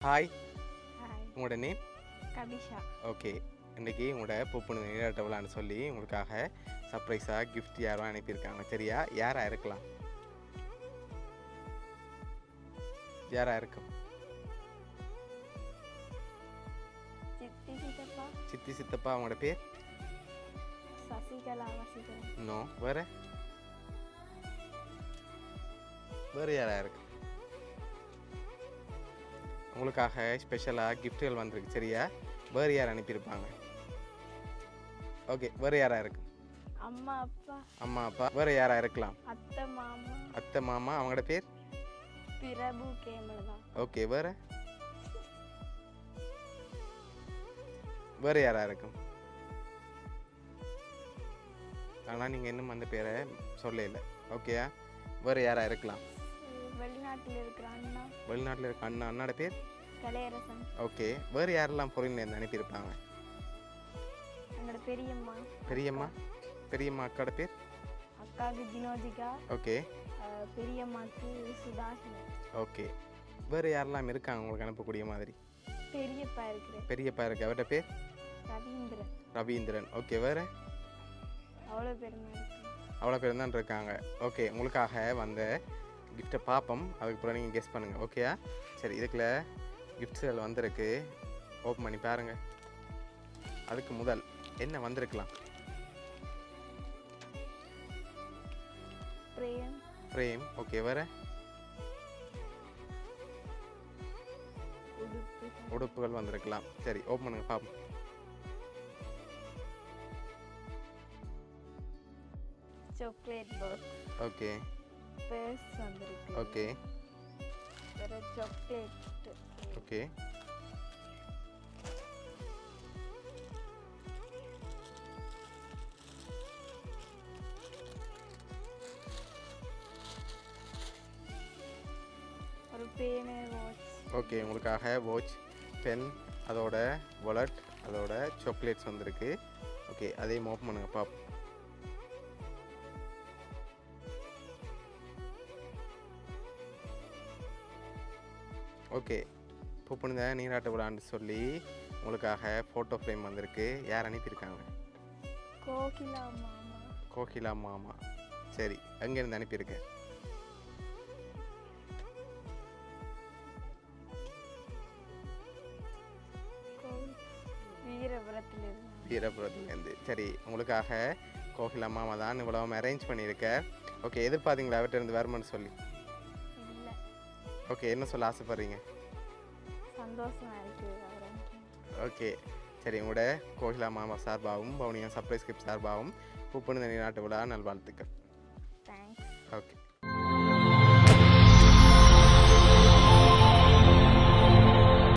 Hi. Hi. உங்களோட name? கபிஷா. Okay. இன்னைக்கு உங்களோட பூப்புனித நீராட்ட விழான்னு சொல்லி உங்களுக்காக சர்ப்ரைஸாக கிஃப்ட் யாரோ அனுப்பியிருக்காங்க. சரியா? யாரா இருக்கலாம்? யாரா இருக்கும்? சித்தி சித்தப்பா. சித்தி சித்தப்பா. அவங்களோட பேர்? சசிகலா வசிகலா. நோ. வேற வேறு யாரா இருக்கு? உங்களுக்காக ஸ்பெஷலாக கிஃப்ட்டுகள் வந்திருக்கு. சரியா? வேறு யார் அனுப்பியிருப்பாங்க? ஓகே. வேறு யாரா இருக்கு? அம்மா அப்பா. அம்மா அப்பா. வேறு யாரா இருக்கலாம்? அத்தை மாமா. அத்தை மாமா. அவங்களோட பேர்? பிரபு கேமலா. ஓகே. வேறு வேறு யாரா இருக்கும்? ஆனால் நீங்கள் இன்னும் அந்த பேரை சொல்லல. ஓகேயா? வேறு யாரா இருக்கலாம்? வெளிநாட்டில் இருக்கிற அண்ணா. வெளிநாட்டில் இருக்க அண்ணாட பேர்? கலையரசன். ஓகே. வேறு யாரெல்லாம் ஃபாரின்லேருந்து அனுப்பியிருப்பாங்க? எங்களோட பெரியம்மா. பெரியம்மா. பெரியம்மா அக்காட பேர்? அக்காவுக்கு ஜினோஜிகா. ஓகே. பெரியம்மாக்கு சுதாஷினி. ஓகே. வேறு யாரெல்லாம் இருக்காங்க உங்களுக்கு அனுப்பக்கூடிய மாதிரி? பெரியப்பா இருக்கிறேன். பெரியப்பா இருக்கு. அவர்கிட்ட பேர்? ரவீந்திரன். ரவீந்திரன். ஓகே. வேறு? அவ்வளோ பேர் தான் இருக்கு. அவ்வளோ பேர் தான் இருக்காங்க. ஓகே. உங்களுக்காக வந்த கிஃப்ட்டை பார்ப்போம். அதுக்கப்புறம் நீங்கள் கெஸ் பண்ணுங்கள். ஓகேயா? சரி. இதுக்குள்ள கிஃப்ட்ஸுகள் வந்திருக்கு. ஓப்பன் பண்ணி பாருங்கள். அதுக்கு முதல் என்ன வந்திருக்கலாம்? பிரேம். ஃப்ரேம். ஓகே. வேறு? உடுப்பு. உடுப்புகள் வந்திருக்கலாம். சரி. ஓப்பன் பண்ணுங்க பார்ப்போம். Chocolate box. ஓகே. பேர்ஸ் வந்திருக்கு. ஓகே. வேற சாக்லேட். ஓகே. ஒரு பேனு வாட்ச். ஓகே. உங்களுக்காக வாட்ச், பென், அதோட வாலெட், அதோட சாக்லேட்ஸ் வந்திருக்கு. ஓகே. அதையும் ஓப்பன் பண்ணுங்க பார்ப்போம். ஓகே. பூப்புனித நீராட்ட விழான்னு சொல்லி உங்களுக்காக ஃபோட்டோ ஃப்ரேம் வந்திருக்கு. யார் அனுப்பியிருக்காங்க? கோகிலா மாமா. கோகிலா மாமா. சரி. எங்கேருந்து அனுப்பியிருக்கேன்? வீரபுரத்திலிருந்து. வீரபுரத்துலேருந்து. சரி. உங்களுக்காக கோகிலா மாமா தான் இவ்வளவு அரேஞ்ச் பண்ணியிருக்கேன். ஓகே. எதிர்பார்த்தீங்களா அவர்கிட்ட இருந்து வருமானு சொல்லி? இல்லை, ஓகே. என்ன சொல்ல ஆசைப்படுறீங்க? சந்தோஷமா இருக்கு அவரை. ஓகே. சரி. உங்களோட கோகிலா மாமா சார்பாகவும் பவுனியா சர்ப்ரைஸ் கிஃப்ட் சார்பாகவும் பூப்புனித நீராட்ட விழா நல்வாழ்த்துக்கள். தேங்க்ஸ். ஓகே.